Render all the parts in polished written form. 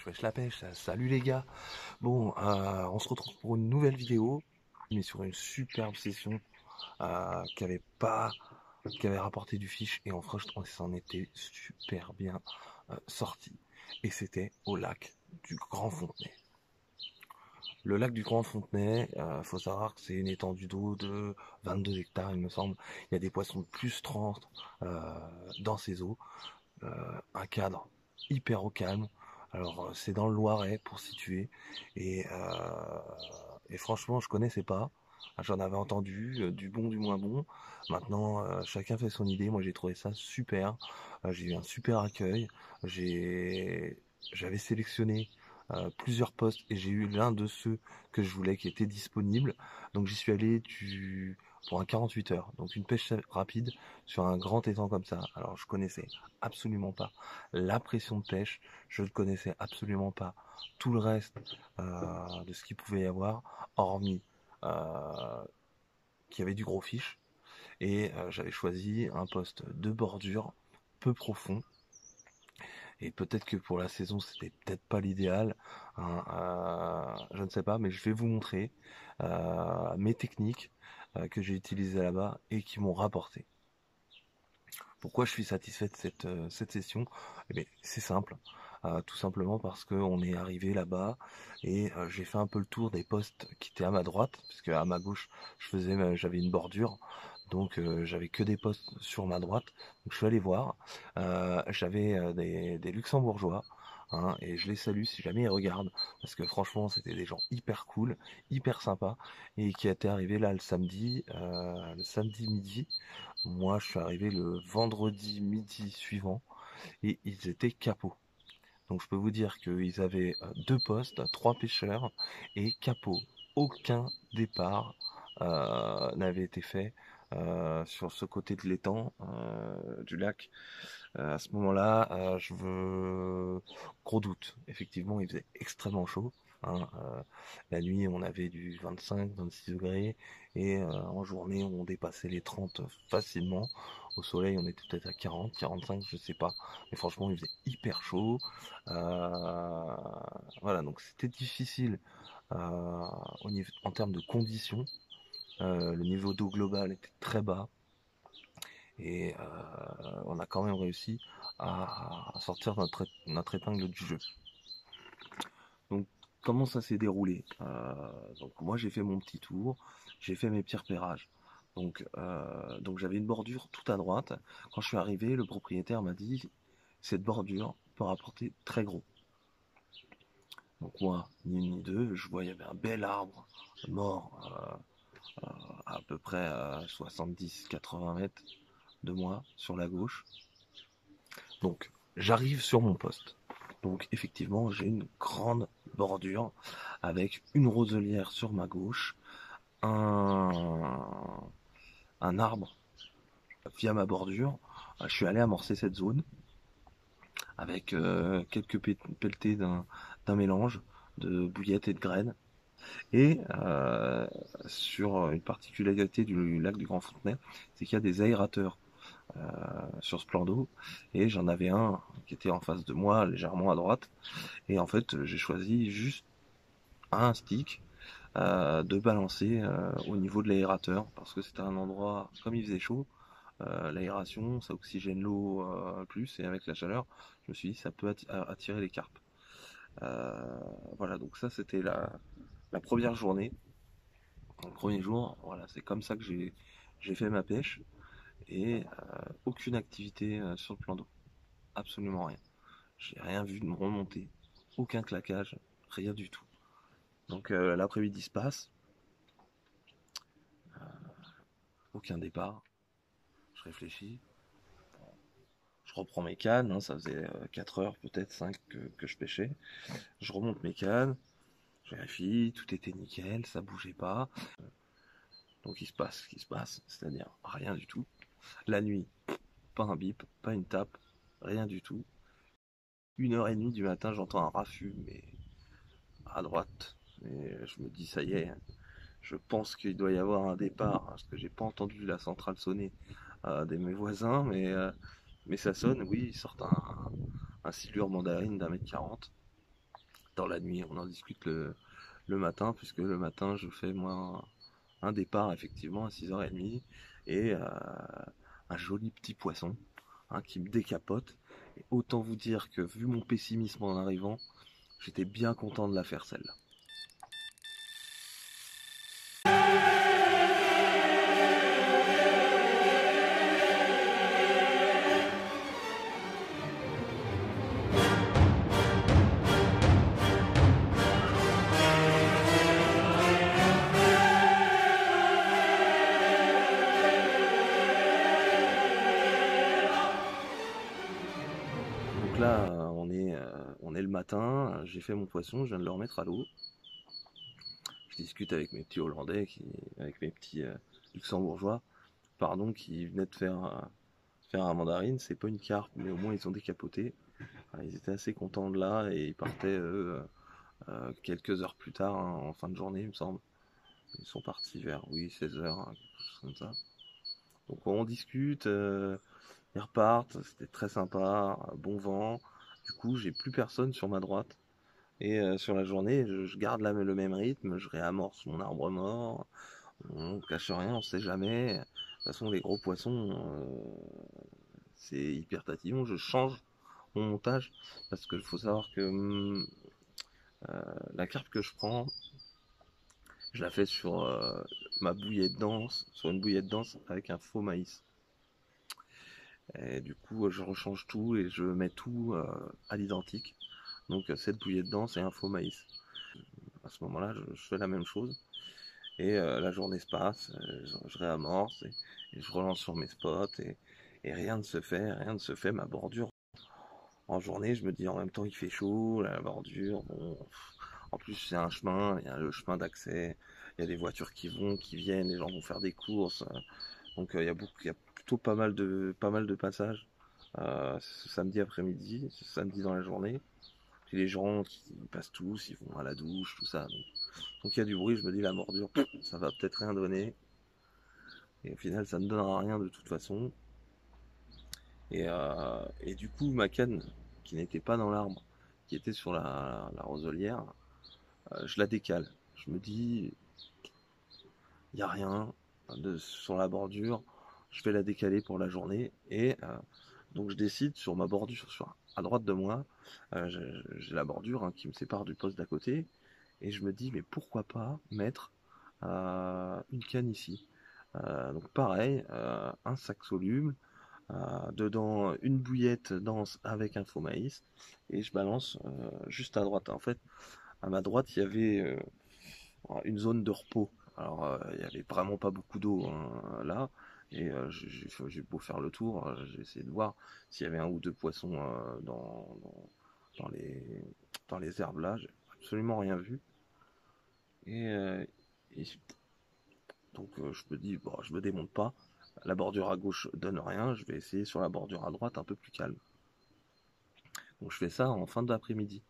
Wesh la pêche, salut les gars. Bon, on se retrouve pour une nouvelle vidéo, mais sur une superbe session qui avait rapporté du fiche, et en franchement, ça en était super bien sorti. Et c'était au lac du Grand Fontenay. Le lac du Grand Fontenay, faut savoir que c'est une étendue d'eau de 22 hectares, il me semble. Il y a des poissons de plus 30 dans ces eaux. Un cadre hyper au calme. Alors c'est dans le Loiret pour situer et franchement je connaissais pas. J'en avais entendu du bon du moins bon. Maintenant chacun fait son idée. Moi j'ai trouvé ça super. J'ai eu un super accueil. J'avais sélectionné plusieurs postes et j'ai eu l'un de ceux que je voulais qui était disponible. Donc j'y suis allé pour un 48 heures. Donc une pêche rapide sur un grand étang comme ça. Alors je connaissais absolument pas la pression de pêche, je ne connaissais absolument pas tout le reste de ce qu'il pouvait y avoir, hormis qu'il y avait du gros fiche, et j'avais choisi un poste de bordure peu profond, et peut-être que pour la saison c'était peut-être pas l'idéal, hein, je ne sais pas, mais je vais vous montrer mes techniques que j'ai utilisées là-bas et qui m'ont rapporté. Pourquoi je suis satisfait de cette session? Eh bien, c'est simple. Tout simplement parce qu'on est arrivé là-bas et j'ai fait un peu le tour des postes qui étaient à ma droite, puisque à ma gauche, j'avais une bordure, donc j'avais que des postes sur ma droite. Donc je suis allé voir. J'avais des Luxembourgeois. Hein, et je les salue si jamais ils regardent, parce que franchement c'était des gens hyper cool, hyper sympas, et qui étaient arrivés là le samedi midi. Moi, je suis arrivé le vendredi midi suivant et ils étaient capots. Donc, je peux vous dire qu'ils avaient deux postes, trois pêcheurs et capots. Aucun départ n'avait été fait sur ce côté de l'étang du lac. À ce moment-là, gros doute. Effectivement, il faisait extrêmement chaud. Hein, la nuit, on avait du 25, 26 degrés et en journée, on dépassait les 30 facilement. Au soleil, on était peut-être à 40, 45, je sais pas. Mais franchement, il faisait hyper chaud. Voilà, donc c'était difficile en termes de conditions. Le niveau d'eau global était très bas. Et on a quand même réussi à sortir notre épingle du jeu. Donc comment ça s'est déroulé? Donc moi j'ai fait mon petit tour, j'ai fait mes petits repérages. Donc j'avais une bordure tout à droite. Quand je suis arrivé, le propriétaire m'a dit cette bordure peut rapporter très gros. Donc moi, ni une ni deux, je vois il y avait un bel arbre mort à peu près 70-80 mètres de moi sur la gauche. Donc j'arrive sur mon poste. Donc effectivement j'ai une grande bordure avec une roselière sur ma gauche, un, un arbre via ma bordure. Je suis allé amorcer cette zone avec quelques pelletés d'un mélange de bouillettes et de graines. Et sur une particularité du lac du Grand Fontenay, c'est qu'il y a des aérateurs sur ce plan d'eau, et j'en avais un qui était en face de moi, légèrement à droite, et en fait j'ai choisi juste un stick de balancer au niveau de l'aérateur, parce que c'était un endroit, comme il faisait chaud, l'aération ça oxygène l'eau plus, et avec la chaleur je me suis dit ça peut attirer les carpes. Voilà, donc ça c'était la première journée. Le premier jour, voilà, c'est comme ça que j'ai fait ma pêche, et aucune activité sur le plan d'eau, absolument rien. J'ai rien vu de me remonter, aucun claquage, rien du tout. Donc l'après-midi se passe, aucun départ, je réfléchis, je reprends mes cannes, hein, ça faisait 4 heures, peut-être 5 que je pêchais. Je remonte mes cannes, Je vérifie, tout était nickel, ça bougeait pas. Donc il se passe ce qui se passe, c'est-à-dire rien du tout. La nuit, pas un bip, pas une tape, rien du tout. 1h30 du matin, j'entends un raffut, mais à droite. Et je me dis, ça y est, je pense qu'il doit y avoir un départ, parce que j'ai pas entendu la centrale sonner de mes voisins, mais ça sonne, oui, ils sortent un silure mandarine d'1,40 m. Dans la nuit, on en discute le matin, puisque le matin, je fais moi un départ effectivement à 6h30 et un joli petit poisson qui me décapote. Et autant vous dire que vu mon pessimisme en arrivant, j'étais bien content de la faire celle-là. Donc là, on est le matin, j'ai fait mon poisson, je viens de le remettre à l'eau. Je discute avec mes petits Hollandais, avec mes petits Luxembourgeois, pardon, qui venaient de faire un mandarine. C'est pas une carpe, mais au moins ils ont décapoté. Ils étaient assez contents de là et ils partaient quelques heures plus tard, en fin de journée, il me semble. Ils sont partis vers, oui, 16h, quelque chose comme ça. Donc on discute, ils repartent, c'était très sympa, bon vent. Du coup, j'ai plus personne sur ma droite. Et sur la journée, je garde le même rythme, je réamorce mon arbre mort, on cache rien, on sait jamais. De toute façon, les gros poissons, c'est hyper tatillon. Je change mon montage parce qu'il faut savoir que la carpe que je prends, je la fais sur ma bouillette dense, sur une bouillette dense avec un faux maïs. Et du coup, je rechange tout et je mets tout à l'identique. Donc cette bouillette dense et un faux maïs. À ce moment-là, je fais la même chose. Et la journée se passe, je réamorce et je relance sur mes spots et rien ne se fait, rien ne se fait. Ma bordure en journée, je me dis en même temps il fait chaud, la bordure, bon, en plus c'est un chemin, il y a le chemin d'accès, il y a des voitures qui vont, qui viennent, les gens vont faire des courses, donc il y a plutôt pas mal de passages ce samedi après-midi, ce samedi dans la journée. Puis les gens qui passent tous, ils vont à la douche, tout ça. Donc il y a du bruit, je me dis la bordure, ça va peut-être rien donner. Et au final, ça ne donnera rien de toute façon. Et du coup, ma canne, qui n'était pas dans l'arbre, qui était sur la roselière, je la décale. Je me dis, il n'y a rien sur la bordure, je vais la décaler pour la journée. Et donc je décide sur ma bordure, à droite de moi, j'ai la bordure qui me sépare du poste d'à côté. Et je me dis, mais pourquoi pas mettre une canne ici. Donc pareil, un sac soluble, dedans une bouillette dense avec un faux maïs, et je balance juste à droite. En fait, à ma droite, il y avait une zone de repos. Alors, il n'y avait vraiment pas beaucoup d'eau là, et j'ai beau faire le tour, j'ai essayé de voir s'il y avait un ou deux poissons dans dans les herbes là. J'ai absolument rien vu. Et, et donc je me dis, bon, je me démonte pas. La bordure à gauche donne rien, je vais essayer sur la bordure à droite un peu plus calme. Donc je fais ça en fin d'après-midi.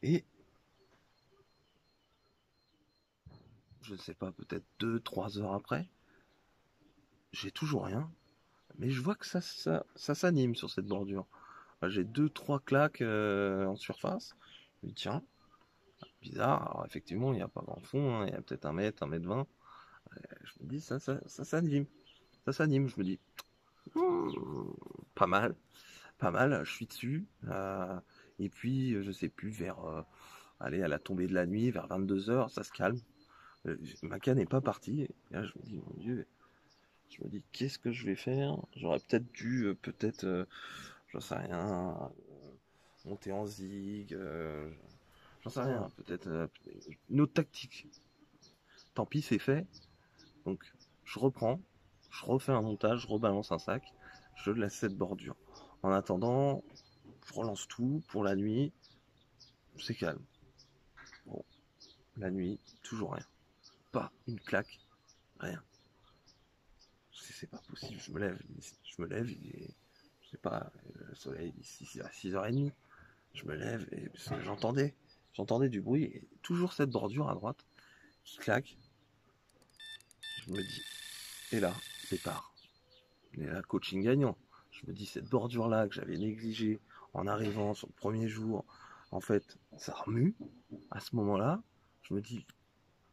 Et je ne sais pas, peut-être 2 3 heures après, j'ai toujours rien. Mais je vois que ça s'anime sur cette bordure. J'ai 2 3 claques en surface. Je me dis, tiens, bizarre. Alors effectivement, il n'y a pas grand fond, hein. Il y a peut-être 1 mètre 20. Je me dis, ça s'anime. Ça s'anime, je me dis, pas mal. Pas mal, je suis dessus. Et puis, je sais plus, allez, à la tombée de la nuit, vers 22h, ça se calme. Ma canne n'est pas partie. Et là, je me dis, mon Dieu, je me dis, qu'est-ce que je vais faire? J'aurais peut-être dû, j'en sais rien, monter en zig, j'en sais rien, peut-être une autre tactique. Tant pis, c'est fait. Donc, je reprends, je refais un montage, je rebalance un sac, je laisse cette bordure. En attendant, je relance tout pour la nuit, c'est calme. Bon. La nuit, toujours rien. Pas une claque, rien. C'est pas possible, je me lève, je sais pas, le soleil ici à 6h30. Je me lève et parce que j'entendais du bruit et toujours cette bordure à droite qui claque. Je me dis, et là, départ. Et là, coaching gagnant. Je me dis, cette bordure-là que j'avais négligée en arrivant sur le premier jour, en fait, ça remue. À ce moment-là, je me dis,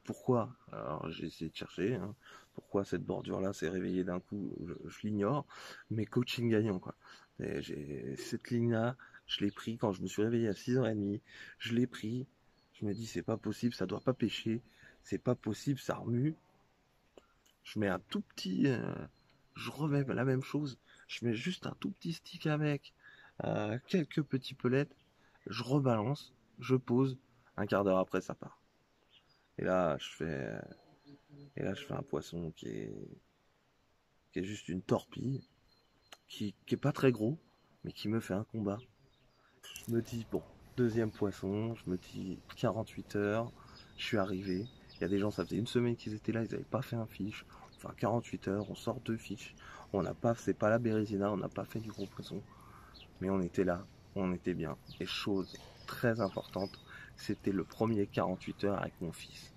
pourquoi? Alors, j'ai essayé de chercher, hein, pourquoi cette bordure-là s'est réveillée d'un coup, je l'ignore, mais coaching gagnant, quoi. Cette ligne-là, je l'ai pris quand je me suis réveillé à 6h30, je l'ai pris, je me dis, c'est pas possible, ça doit pas pêcher, c'est pas possible, ça remue. Je mets un tout petit, je remets la même chose, je mets juste un tout petit stick avec, quelques petits pelettes, je rebalance, je pose, un quart d'heure après ça part. Et là, je fais un poisson qui est juste une torpille, qui est pas très gros, mais qui me fait un combat. Je me dis, bon, deuxième poisson, je me dis 48 heures, je suis arrivé. Il y a des gens, ça faisait une semaine qu'ils étaient là, ils n'avaient pas fait un fiche. Enfin, 48 heures, on sort 2 fiches. On n'a pas, c'est pas la Bérésina, on n'a pas fait du gros poisson. Mais on était là, on était bien. Et chose très importante, c'était le premier 48 heures avec mon fils.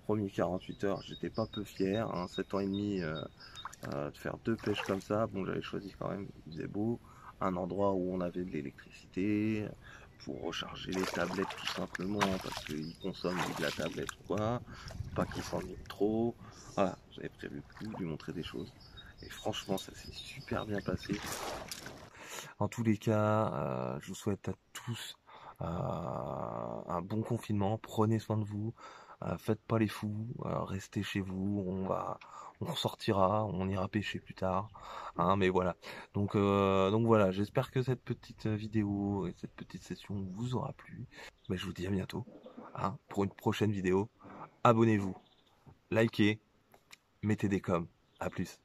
Premier 48 heures, j'étais pas peu fier, hein, 7 ans et demi de faire 2 pêches comme ça. Bon, j'avais choisi quand même, il faisait beau, un endroit où on avait de l'électricité pour recharger les tablettes tout simplement parce qu'ils consomment de la tablette ou quoi, pas qu'ils s'ennuient trop. Voilà, j'avais prévu de lui montrer des choses. Et franchement, ça s'est super bien passé. En tous les cas, je vous souhaite à tous un bon confinement. Prenez soin de vous. Faites pas les fous. Restez chez vous. On sortira. On ira pêcher plus tard. Hein, mais voilà. Donc voilà. J'espère que cette petite vidéo et cette petite session vous aura plu. Mais je vous dis à bientôt. Hein, pour une prochaine vidéo. Abonnez-vous. Likez. Mettez des coms. À plus.